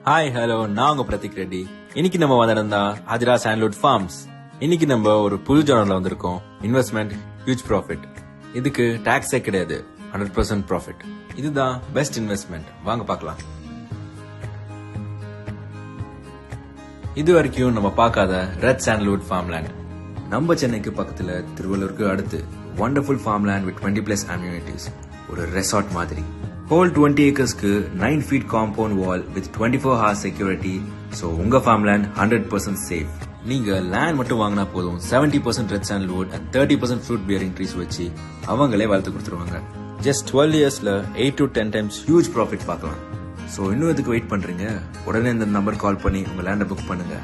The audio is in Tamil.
ஹாய் ஹலோ நான் உங்க பிரதீக் ரெட்டி. இன்னைக்கு நம்ம வந்திருந்தா ஹஜ்ரா சாண்ட்வுட் ஃபார்ம்ஸ். இன்னைக்கு நம்ம ஒரு புது ஜோனர்ல வந்திருக்கோம். Investment huge profit. இதுக்கு டாக்ஸே கிடையாது, 100% ப்ராஃபிட். இதுதான் பெஸ்ட் இன்வெஸ்ட்மெண்ட். வாங்க பார்க்கலாம். இது வரைக்கும் நம்ம பார்க்காத ரெட் சாண்ட்வுட் ஃபார்ம்லேண்ட். நம்ம சென்னைக்கு பக்கத்துல திருவள்ளூருக்கு அடுத்து வண்டர்ஃபுல் ஃபார்ம்லேண்ட் வித் 20+ அம்யூனிட்டிஸ். ஒரு ரெசார்ட் மாதிரி. ஹோல் 20 ஏக்கர்ஸ்க்கு 9 feet compound wall with 24 hours security. So உங்க ஃபார்ம்லேண்ட் 100% சேஃப். நீங்க லேண்ட் மட்டும் வாங்கினா போதும். 70% red sandalwood and 30% fruit bearing trees வச்சு அவங்களே வளர்த்து கொடுத்துருவாங்க. ஜஸ்ட் 12 yearsல 8 to 10 times ஹியூஜ் ப்ராஃபிட் பார்க்கலாம். ஸோ இன்னும் எதுக்கு வெயிட் பண்றீங்க? உடனே இந்த நம்பர் கால் பண்ணி உங்க லேண்டை புக் பண்ணுங்க.